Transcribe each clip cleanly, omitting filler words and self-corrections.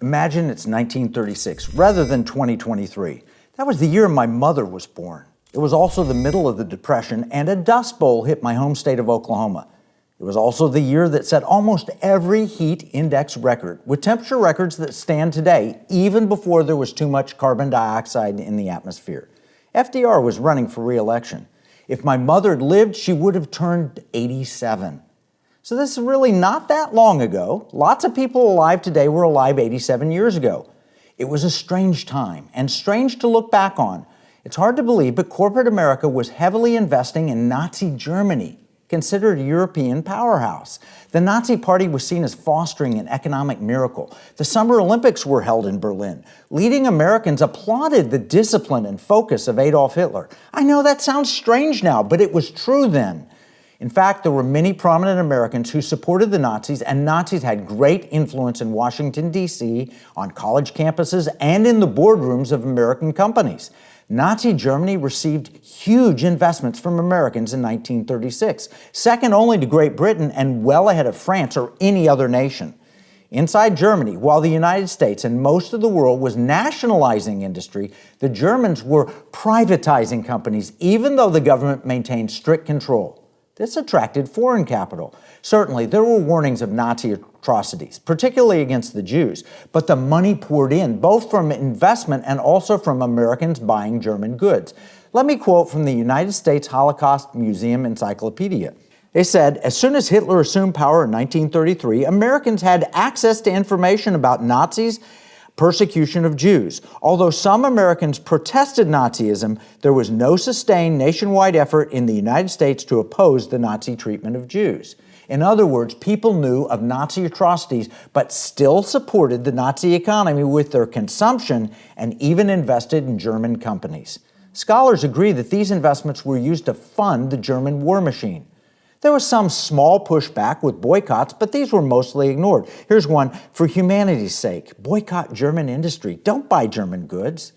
Imagine it's 1936 rather than 2023. That was the year my mother was born. It was also the middle of the Depression, and a dust bowl hit my home state of Oklahoma. It was also the year that set almost every heat index record, with temperature records that stand today, even before there was too much carbon dioxide in the atmosphere. FDR was running for re-election. If my mother had lived, she would have turned 87. So this is really not that long ago. Lots of people alive today were alive 87 years ago. It was a strange time, and strange to look back on. It's hard to believe, but corporate America was heavily investing in Nazi Germany, considered a European powerhouse. The Nazi Party was seen as fostering an economic miracle. The Summer Olympics were held in Berlin. Leading Americans applauded the discipline and focus of Adolf Hitler. I know that sounds strange now, but it was true then. In fact, there were many prominent Americans who supported the Nazis, and Nazis had great influence in Washington, D.C., on college campuses, and in the boardrooms of American companies. Nazi Germany received huge investments from Americans in 1936, second only to Great Britain and well ahead of France or any other nation. Inside Germany, while the United States and most of the world was nationalizing industry, the Germans were privatizing companies, even though the government maintained strict control. This attracted foreign capital. Certainly, there were warnings of Nazi atrocities, particularly against the Jews, but the money poured in, both from investment and also from Americans buying German goods. Let me quote from the United States Holocaust Museum Encyclopedia. They said, as soon as Hitler assumed power in 1933, Americans had access to information about Nazis' persecution of Jews. Although some Americans protested Nazism, there was no sustained nationwide effort in the United States to oppose the Nazi treatment of Jews. In other words, people knew of Nazi atrocities, but still supported the Nazi economy with their consumption and even invested in German companies. Scholars agree that these investments were used to fund the German war machine. There was some small pushback with boycotts, but these were mostly ignored. Here's one: for humanity's sake, boycott German industry. Don't buy German goods.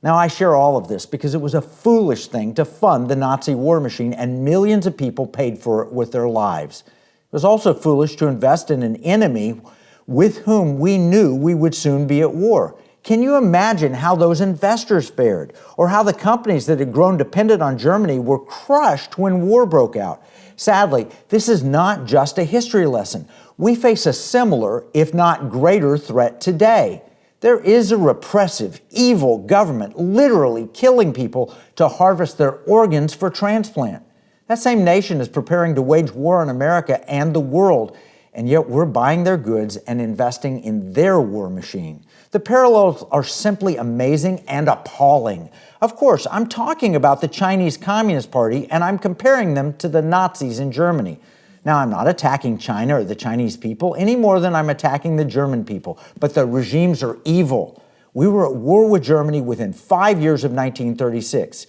Now, I share all of this because it was a foolish thing to fund the Nazi war machine, and millions of people paid for it with their lives. It was also foolish to invest in an enemy with whom we knew we would soon be at war. Can you imagine how those investors fared, or how the companies that had grown dependent on Germany were crushed when war broke out? Sadly, this is not just a history lesson. We face a similar, if not greater, threat today. There is a repressive, evil government literally killing people to harvest their organs for transplant. That same nation is preparing to wage war on America and the world, and yet we're buying their goods and investing in their war machine. The parallels are simply amazing and appalling. Of course, I'm talking about the Chinese Communist Party, and I'm comparing them to the Nazis in Germany. Now, I'm not attacking China or the Chinese people any more than I'm attacking the German people, but the regimes are evil. We were at war with Germany within 5 years of 1936.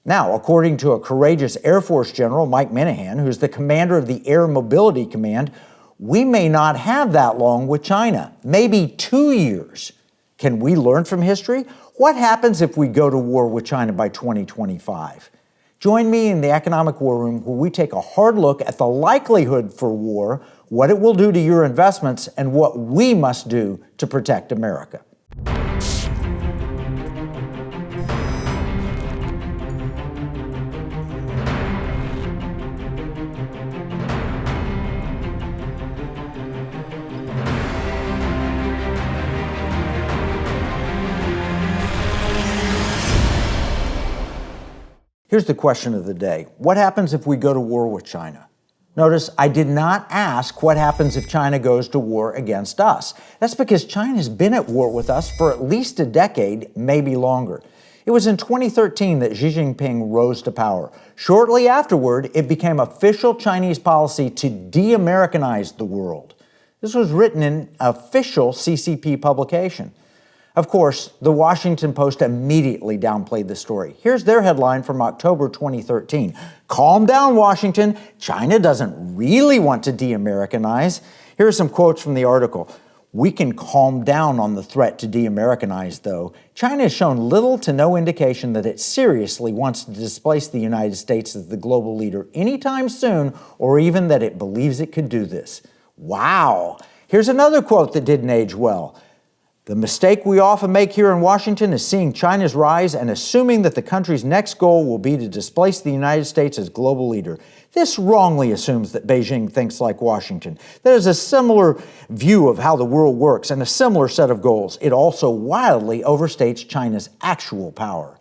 Now, according to a courageous Air Force General, Mike Minahan, who's the commander of the Air Mobility Command, we may not have that long with China, maybe 2 years. Can we learn from history? What happens if we go to war with China by 2025? Join me in the Economic War Room, where we take a hard look at the likelihood for war, what it will do to your investments, and what we must do to protect America. Here's the question of the day. What happens if we go to war with China? Notice I did not ask what happens if China goes to war against us. That's because China has been at war with us for at least a decade, maybe longer. It was in 2013 that Xi Jinping rose to power. Shortly afterward, it became official Chinese policy to de-Americanize the world. This was written in official CCP publication. Of course, the Washington Post immediately downplayed the story. Here's their headline from October 2013. Calm down, Washington. China doesn't really want to de-Americanize. Here are some quotes from the article. We can calm down on the threat to de-Americanize, though. China has shown little to no indication that it seriously wants to displace the United States as the global leader anytime soon, or even that it believes it could do this. Wow! Here's another quote that didn't age well. The mistake we often make here in Washington is seeing China's rise and assuming that the country's next goal will be to displace the United States as global leader. This wrongly assumes that Beijing thinks like Washington. There's a similar view of how the world works and a similar set of goals. It also wildly overstates China's actual power.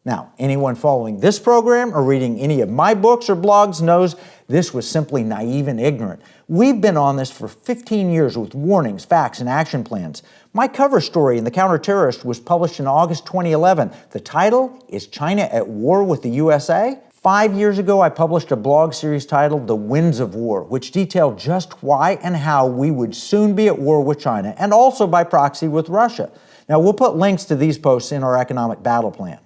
Now, anyone following this program or reading any of my books or blogs knows this was simply naive and ignorant. We've been on this for 15 years with warnings, facts, and action plans. My cover story in The Counterterrorist was published in August 2011. The title is China at War with the USA. 5 years ago, I published a blog series titled The Winds of War, which detailed just why and how we would soon be at war with China and also by proxy with Russia. Now, we'll put links to these posts in our economic battle plan.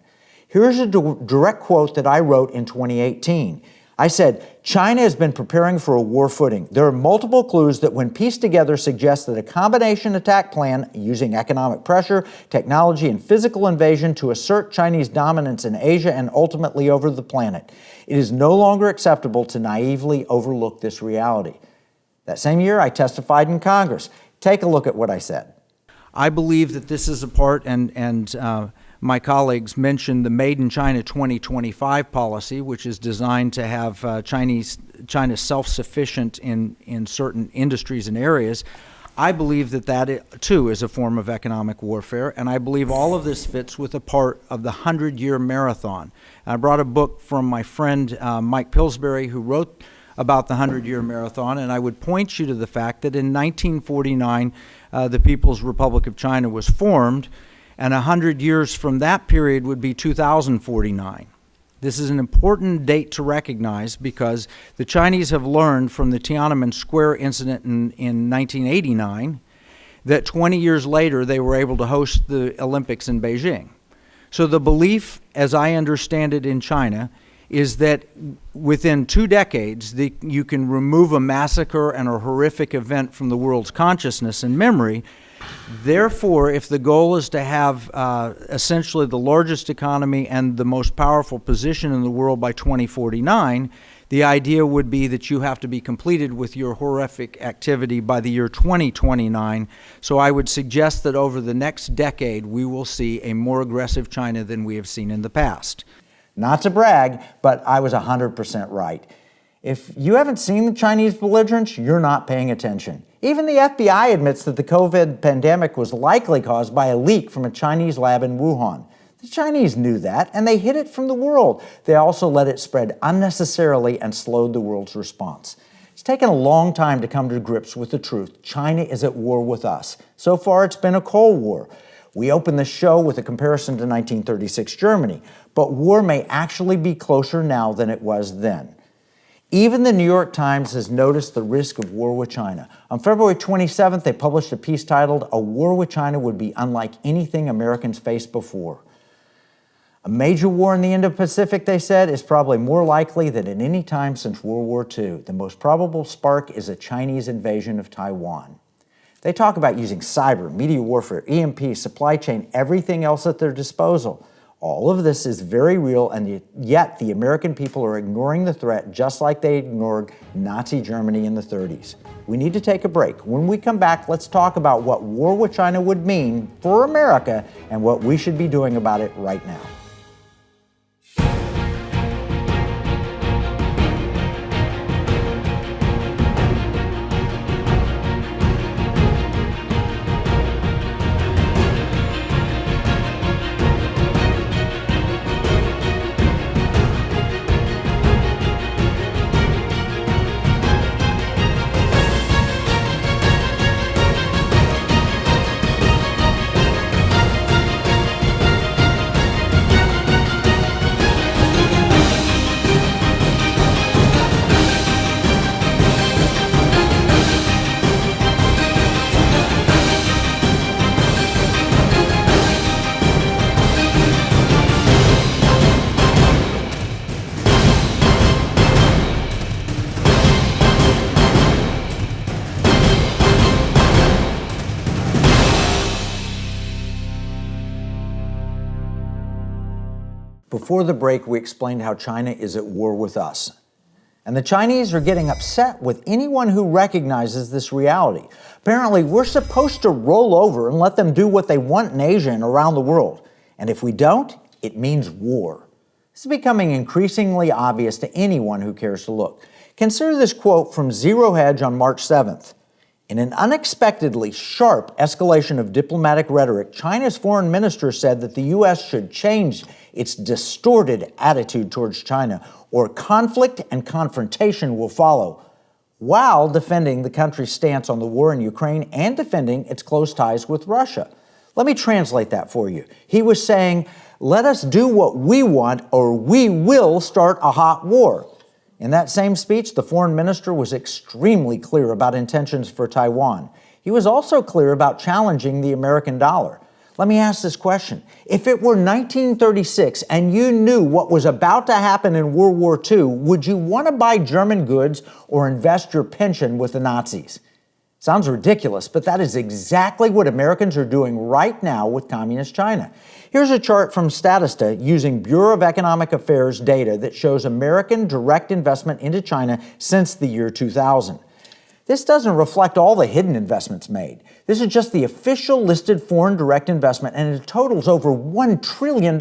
Here's a direct quote that I wrote in 2018. I said, China has been preparing for a war footing. There are multiple clues that when pieced together suggest that a combination attack plan using economic pressure, technology, and physical invasion to assert Chinese dominance in Asia and ultimately over the planet. It is no longer acceptable to naively overlook this reality. That same year, I testified in Congress. Take a look at what I said. I believe that this is a part, and my colleagues mentioned the Made in China 2025 policy, which is designed to have China self-sufficient in certain industries and areas. I believe that too is a form of economic warfare, and I believe all of this fits with a part of the 100-year marathon. I brought a book from my friend Mike Pillsbury, who wrote about the 100-year marathon, and I would point you to the fact that in 1949, the People's Republic of China was formed, and 100 years from that period would be 2049. This is an important date to recognize because the Chinese have learned from the Tiananmen Square incident in 1989 that 20 years later they were able to host the Olympics in Beijing. So the belief, as I understand it in China, is that within 2 decades you can remove a massacre and a horrific event from the world's consciousness and memory. Therefore, if the goal is to have essentially the largest economy and the most powerful position in the world by 2049, the idea would be that you have to be completed with your horrific activity by the year 2029. So I would suggest that over the next decade, we will see a more aggressive China than we have seen in the past. Not to brag, but I was 100% right. If you haven't seen the Chinese belligerents, you're not paying attention. Even the FBI admits that the COVID pandemic was likely caused by a leak from a Chinese lab in Wuhan. The Chinese knew that, and they hid it from the world. They also let it spread unnecessarily and slowed the world's response. It's taken a long time to come to grips with the truth. China is at war with us. So far, it's been a Cold War. We opened the show with a comparison to 1936 Germany, but war may actually be closer now than it was then. Even the New York Times has noticed the risk of war with China. On February 27th, they published a piece titled, "A War with China Would Be Unlike Anything Americans Faced Before." A major war in the Indo-Pacific, they said, is probably more likely than at any time since World War II. The most probable spark is a Chinese invasion of Taiwan. They talk about using cyber, media warfare, EMP, supply chain, everything else at their disposal. All of this is very real, and yet the American people are ignoring the threat just like they ignored Nazi Germany in the 30s. We need to take a break. When we come back, let's talk about what war with China would mean for America and what we should be doing about it right now. Before the break, we explained how China is at war with us. And the Chinese are getting upset with anyone who recognizes this reality. Apparently, we're supposed to roll over and let them do what they want in Asia and around the world. And if we don't, it means war. This is becoming increasingly obvious to anyone who cares to look. Consider this quote from Zero Hedge on March 7th. In an unexpectedly sharp escalation of diplomatic rhetoric, China's foreign minister said that the U.S. should change its distorted attitude towards China, or conflict and confrontation will follow, while defending the country's stance on the war in Ukraine and defending its close ties with Russia. Let me translate that for you. He was saying, let us do what we want or we will start a hot war. In that same speech, the foreign minister was extremely clear about intentions for Taiwan. He was also clear about challenging the American dollar. Let me ask this question. If it were 1936 and you knew what was about to happen in World War II, would you want to buy German goods or invest your pension with the Nazis? Sounds ridiculous, but that is exactly what Americans are doing right now with Communist China. Here's a chart from Statista using Bureau of Economic Affairs data that shows American direct investment into China since the year 2000. This doesn't reflect all the hidden investments made. This is just the official listed foreign direct investment, and it totals over $1 trillion,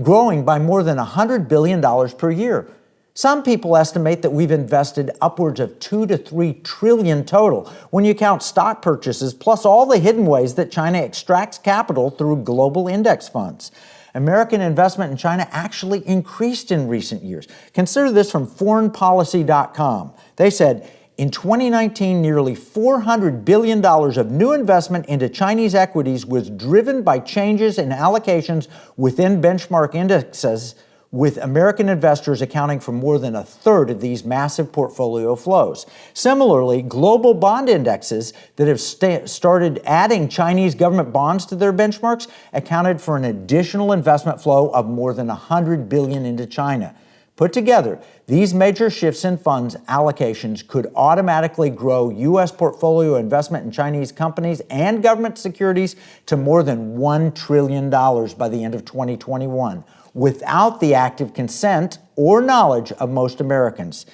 growing by more than $100 billion per year. Some people estimate that we've invested upwards of 2 to 3 trillion total when you count stock purchases plus all the hidden ways that China extracts capital through global index funds. American investment in China actually increased in recent years. Consider this from foreignpolicy.com. They said, in 2019, nearly $400 billion of new investment into Chinese equities was driven by changes in allocations within benchmark indexes, with American investors accounting for more than a third of these massive portfolio flows. Similarly, global bond indexes that have started adding Chinese government bonds to their benchmarks accounted for an additional investment flow of more than $100 billion into China. Put together, these major shifts in funds allocations could automatically grow U.S. portfolio investment in Chinese companies and government securities to more than $1 trillion by the end of 2021. Without the active consent or knowledge of most Americans.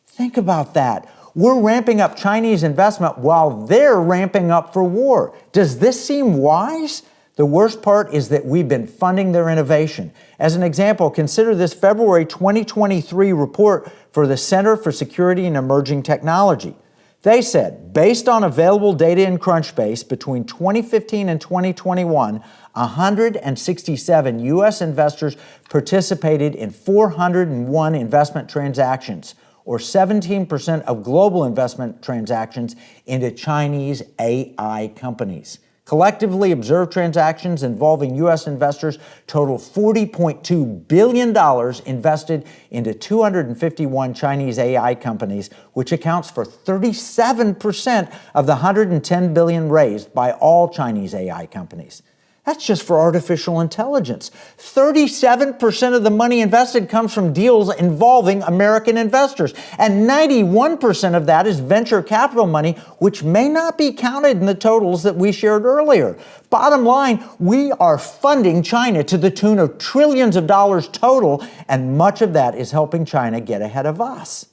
Think about that. We're ramping up Chinese investment while they're ramping up for war. Does this seem wise? The worst part is that we've been funding their innovation. As an example, consider this February 2023 report for the Center for Security and Emerging Technology. They said, based on available data in Crunchbase, between 2015 and 2021, 167 U.S. investors participated in 401 investment transactions, or 17% of global investment transactions into Chinese AI companies. Collectively observed transactions involving U.S. investors total $40.2 billion invested into 251 Chinese AI companies, which accounts for 37% of the $110 billion raised by all Chinese AI companies. That's just for artificial intelligence. 37% of the money invested comes from deals involving American investors, and 91% of that is venture capital money, which may not be counted in the totals that we shared earlier. Bottom line, we are funding China to the tune of trillions of dollars total, and much of that is helping China get ahead of us.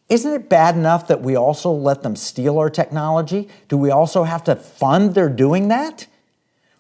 Isn't it bad enough that we also let them steal our technology? Do we also have to fund their doing that?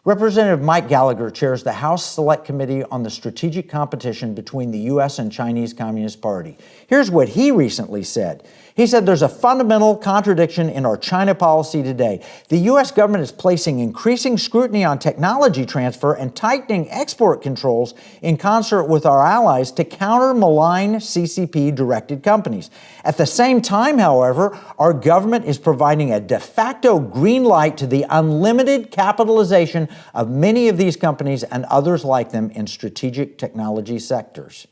Representative Mike Gallagher chairs the House Select Committee on the Strategic Competition between the U.S. and Chinese Communist Party. Here's what he recently said. He said there's a fundamental contradiction in our China policy today. The U.S. government is placing increasing scrutiny on technology transfer and tightening export controls in concert with our allies to counter malign CCP-directed companies. At the same time, however, our government is providing a de facto green light to the unlimited capitalization of many of these companies and others like them in strategic technology sectors.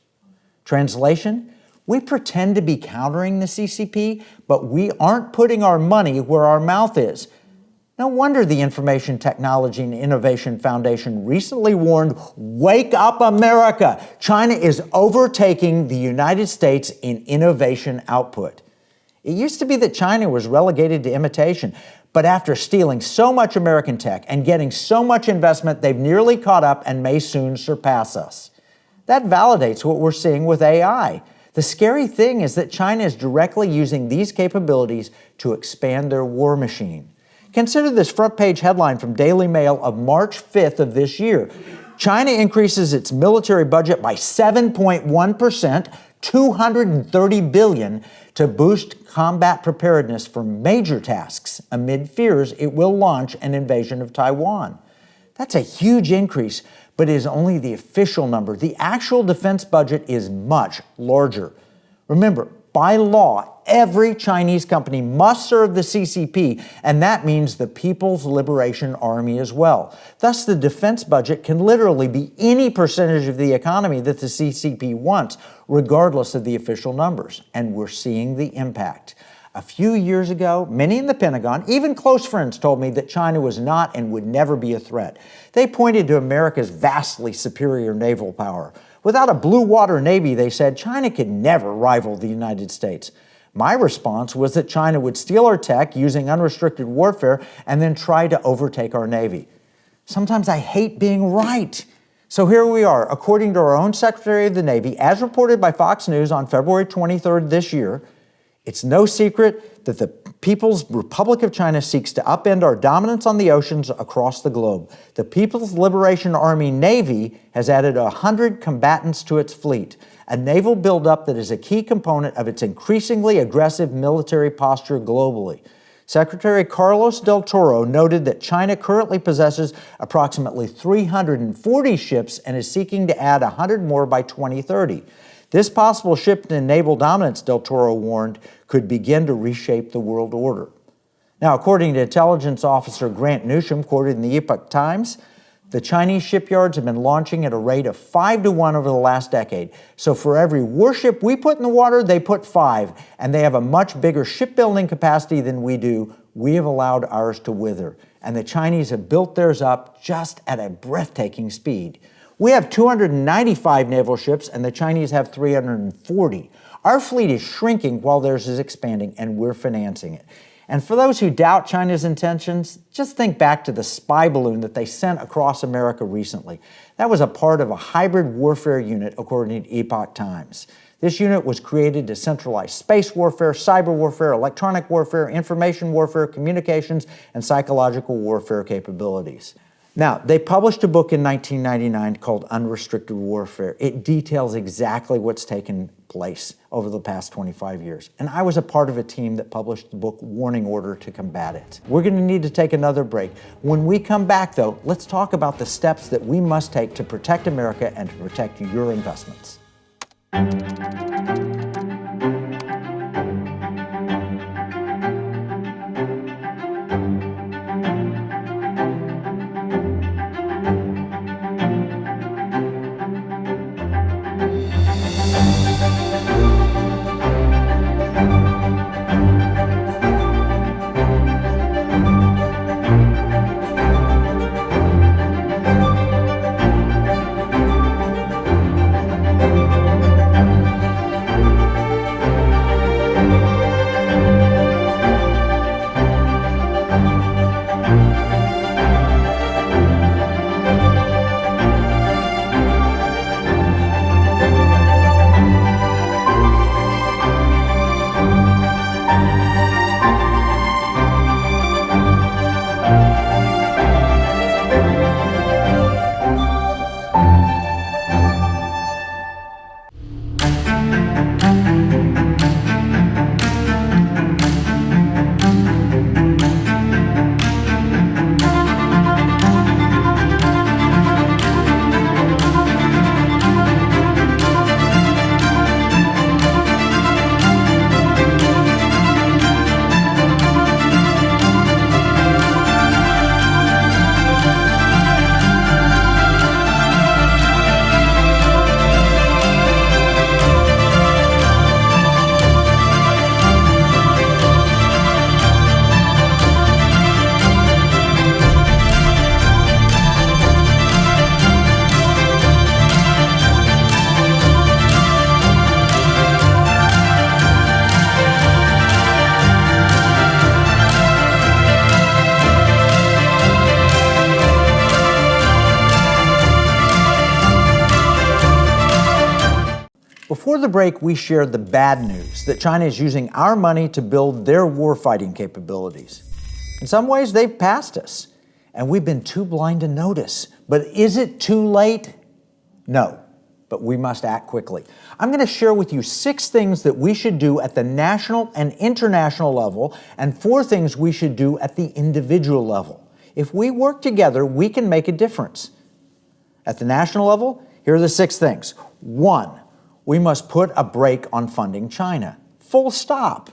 Translation? We pretend to be countering the CCP, but we aren't putting our money where our mouth is. No wonder the Information Technology and Innovation Foundation recently warned, "Wake up, America! China is overtaking the United States in innovation output." It used to be that China was relegated to imitation, but after stealing so much American tech and getting so much investment, they've nearly caught up and may soon surpass us. That validates what we're seeing with AI. The scary thing is that China is directly using these capabilities to expand their war machine. Consider this front page headline from Daily Mail of March 5th of this year. China increases its military budget by 7.1%, $230 billion, to boost combat preparedness for major tasks amid fears it will launch an invasion of Taiwan. That's a huge increase, but it is only the official number. The actual defense budget is much larger. Remember, by law, every Chinese company must serve the CCP, and that means the People's Liberation Army as well. Thus, the defense budget can literally be any percentage of the economy that the CCP wants, regardless of the official numbers. And we're seeing the impact. A few years ago, many in the Pentagon, even close friends, told me that China was not and would never be a threat. They pointed to America's vastly superior naval power. Without a blue water navy, they said, China could never rival the United States. My response was that China would steal our tech using unrestricted warfare and then try to overtake our navy. Sometimes I hate being right. So here we are, according to our own Secretary of the Navy, as reported by Fox News on February 23rd this year, it's no secret that the People's Republic of China seeks to upend our dominance on the oceans across the globe. The People's Liberation Army Navy has added 100 combatants to its fleet, a naval buildup that is a key component of its increasingly aggressive military posture globally. Secretary Carlos del Toro noted that China currently possesses approximately 340 ships and is seeking to add 100 more by 2030. This possible shift in naval dominance, Del Toro warned, could begin to reshape the world order. Now, according to intelligence officer Grant Newsham, quoted in the Epoch Times, the Chinese shipyards have been launching at a rate of 5-to-1 over the last decade. So for every warship we put in the water, they put 5, and they have a much bigger shipbuilding capacity than we do. We have allowed ours to wither, and the Chinese have built theirs up just at a breathtaking speed. We have 295 naval ships, and the Chinese have 340. Our fleet is shrinking while theirs is expanding, and we're financing it. And for those who doubt China's intentions, just think back to the spy balloon that they sent across America recently. That was a part of a hybrid warfare unit, according to Epoch Times. This unit was created to centralize space warfare, cyber warfare, electronic warfare, information warfare, communications, and psychological warfare capabilities. Now, they published a book in 1999 called Unrestricted Warfare. It details exactly what's taken place over the past 25 years. And I was a part of a team that published the book Warning Order to combat it. We're going to need to take another break. When we come back, though, let's talk about the steps that we must take to protect America and to protect your investments. Before the break, we shared the bad news that China is using our money to build their war-fighting capabilities. In some ways, they've passed us, and we've been too blind to notice. But is it too late? No, but we must act quickly. I'm going to share with you 6 things that we should do at the national and international level, and 4 things we should do at the individual level. If we work together, we can make a difference. At the national level, here are the 6 things. 1, we must put a brake on funding China. Full stop.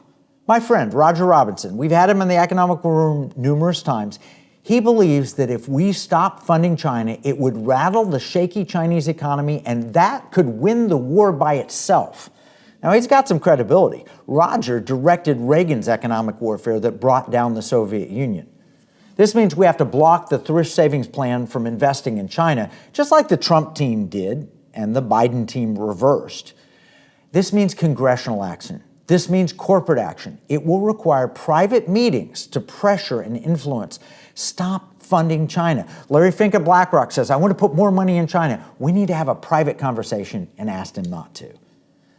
My friend, Roger Robinson, we've had him in the Economic War Room numerous times. He believes that if we stop funding China, it would rattle the shaky Chinese economy, and that could win the war by itself. Now, he's got some credibility. Roger directed Reagan's economic warfare that brought down the Soviet Union. This means we have to block the thrift savings plan from investing in China, just like the Trump team did and the Biden team reversed. This means congressional action. This means corporate action. It will require private meetings to pressure and influence. Stop funding China. Larry Fink at BlackRock says, I want to put more money in China. We need to have a private conversation and ask him not to.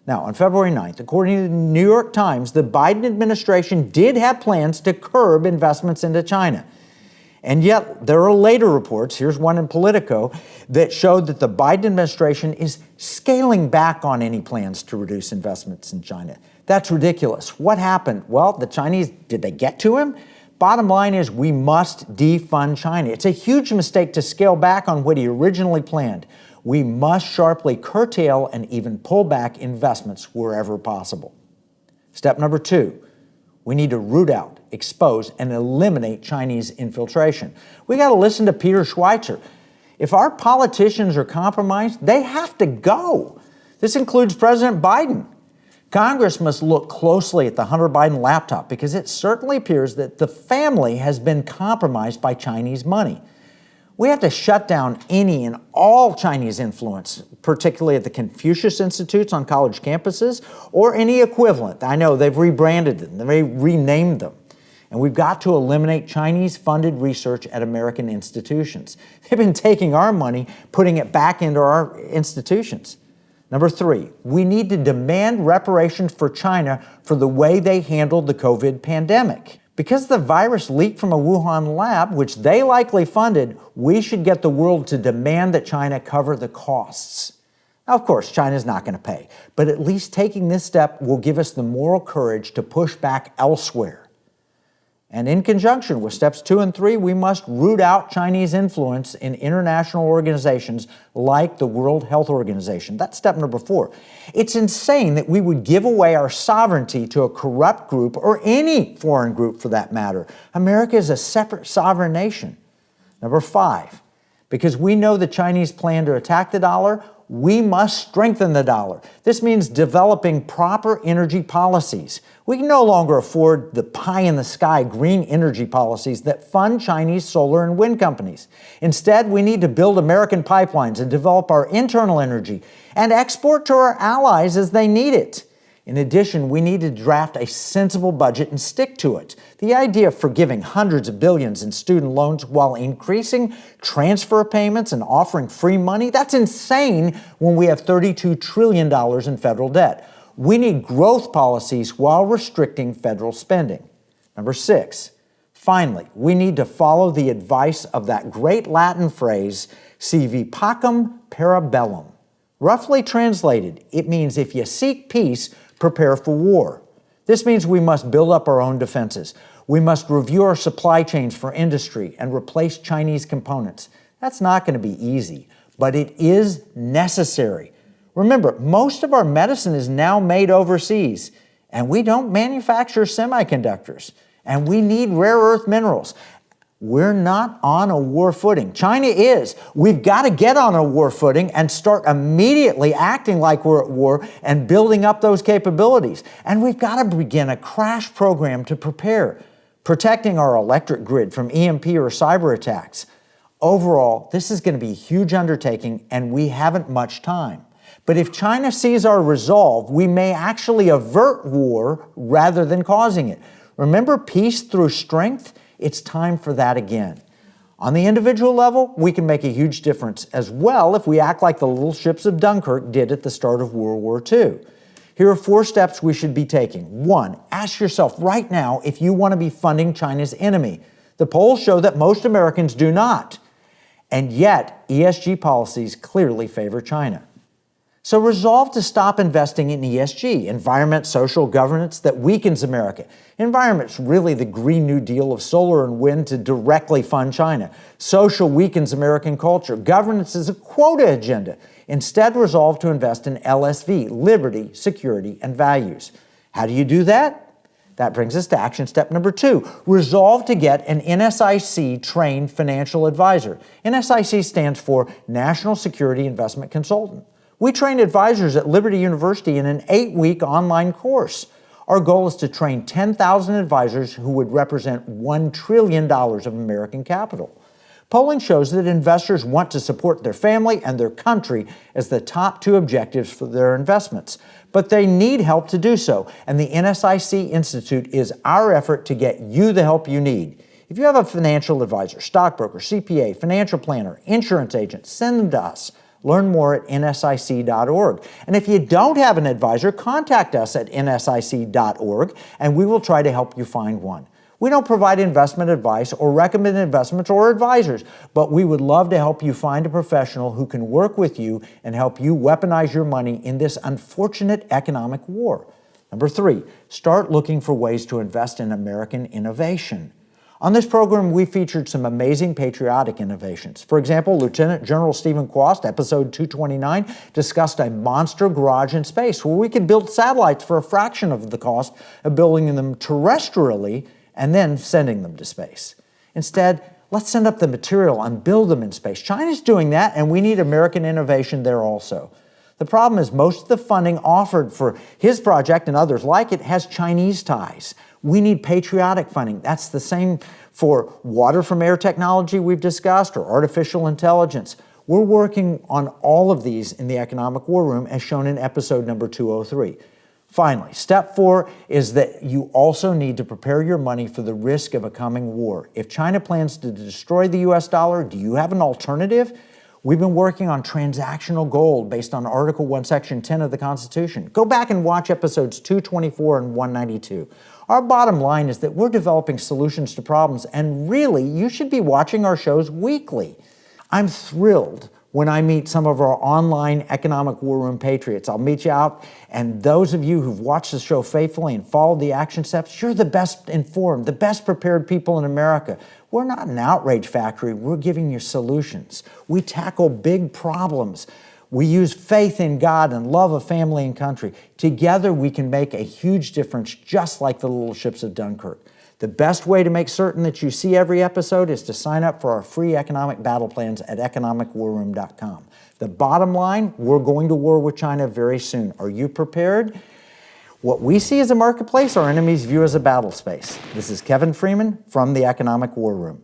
Now, on February 9th, according to the New York Times, the Biden administration did have plans to curb investments into China. And yet, there are later reports, here's one in Politico, that showed that the Biden administration is scaling back on any plans to reduce investments in China. That's ridiculous. What happened? Well, the Chinese, did they get to him? Bottom line is we must defund China. It's a huge mistake to scale back on what he originally planned. We must sharply curtail and even pull back investments wherever possible. Step number 2. We need to root out, expose, and eliminate Chinese infiltration. We got to listen to Peter Schweitzer. If our politicians are compromised, they have to go. This includes President Biden. Congress must look closely at the Hunter Biden laptop because it certainly appears that the family has been compromised by Chinese money. We have to shut down any and all Chinese influence, particularly at the Confucius Institutes on college campuses or any equivalent. I know they've rebranded them, they renamed them. And we've got to eliminate Chinese-funded research at American institutions. They've been taking our money, putting it back into our institutions. Number 3, we need to demand reparations for China for the way they handled the COVID pandemic. Because the virus leaked from a Wuhan lab, which they likely funded, we should get the world to demand that China cover the costs. Now, of course, China's not going to pay, but at least taking this step will give us the moral courage to push back elsewhere. And in conjunction with steps 2 and 3, we must root out Chinese influence in international organizations like the World Health Organization. That's step number 4. It's insane that we would give away our sovereignty to a corrupt group or any foreign group for that matter. America is a separate sovereign nation. Number 5, because we know the Chinese plan to attack the dollar, we must strengthen the dollar. This means developing proper energy policies. We can no longer afford the pie-in-the-sky green energy policies that fund Chinese solar and wind companies. Instead, we need to build American pipelines and develop our internal energy and export to our allies as they need it. In addition, we need to draft a sensible budget and stick to it. The idea of forgiving hundreds of billions in student loans while increasing transfer payments and offering free money, that's insane when we have $32 trillion in federal debt. We need growth policies while restricting federal spending. Number 6, finally, we need to follow the advice of that great Latin phrase, sivi pacem para bellum. Roughly translated, it means if you seek peace, prepare for war. This means we must build up our own defenses. We must review our supply chains for industry and replace Chinese components. That's not going to be easy, but it is necessary. Remember, most of our medicine is now made overseas, and we don't manufacture semiconductors, and we need rare earth minerals. We're not on a war footing. China is. We've got to get on a war footing and start immediately acting like we're at war and building up those capabilities. And we've got to begin a crash program to prepare, protecting our electric grid from EMP or cyber attacks. Overall, this is going to be a huge undertaking, and we haven't much time. But if China sees our resolve, we may actually avert war rather than causing it. Remember peace through strength? It's time for that again. On the individual level, we can make a huge difference as well if we act like the little ships of Dunkirk did at the start of World War II. Here are 4 steps we should be taking. 1, ask yourself right now if you want to be funding China's enemy. The polls show that most Americans do not. And yet, ESG policies clearly favor China. So resolve to stop investing in ESG, environment, social governance, that weakens America. Environment's really the Green New Deal of solar and wind to directly fund China. Social weakens American culture. Governance is a quota agenda. Instead, resolve to invest in LSV, liberty, security, and values. How do you do that? That brings us to action step number 2. Resolve to get an NSIC-trained financial advisor. NSIC stands for National Security Investment Consultant. We train advisors at Liberty University in an 8-week online course. Our goal is to train 10,000 advisors who would represent $1 trillion of American capital. Polling shows that investors want to support their family and their country as the top 2 objectives for their investments. But they need help to do so, and the NSIC Institute is our effort to get you the help you need. If you have a financial advisor, stockbroker, CPA, financial planner, insurance agent, send them to us. Learn more at nsic.org. And if you don't have an advisor, contact us at nsic.org, and we will try to help you find one. We don't provide investment advice or recommend investments or advisors, but we would love to help you find a professional who can work with you and help you weaponize your money in this unfortunate economic war. Number 3, start looking for ways to invest in American innovation. On this program, we featured some amazing patriotic innovations. For example, Lieutenant General Stephen Quast, episode 229, discussed a monster garage in space where we could build satellites for a fraction of the cost of building them terrestrially and then sending them to space. Instead, let's send up the material and build them in space. China's doing that, and we need American innovation there also. The problem is most of the funding offered for his project and others like it has Chinese ties. We need patriotic funding. That's the same for water from air technology we've discussed or artificial intelligence. We're working on all of these in the Economic War Room as shown in episode number 203. Finally, step 4 is that you also need to prepare your money for the risk of a coming war. If China plans to destroy the US dollar, do you have an alternative? We've been working on transactional gold based on Article 1, Section 10 of the Constitution. Go back and watch episodes 224 and 192. Our bottom line is that we're developing solutions to problems, and really, you should be watching our shows weekly. I'm thrilled when I meet some of our online Economic War Room patriots. I'll meet you out, and those of you who've watched the show faithfully and followed the action steps, you're the best informed, the best prepared people in America. We're not an outrage factory. We're giving you solutions. We tackle big problems. We use faith in God and love of family and country. Together, we can make a huge difference, just like the little ships of Dunkirk. The best way to make certain that you see every episode is to sign up for our free economic battle plans at EconomicWarRoom.com. The bottom line, we're going to war with China very soon. Are you prepared? What we see as a marketplace, our enemies view as a battle space. This is Kevin Freeman from the Economic War Room.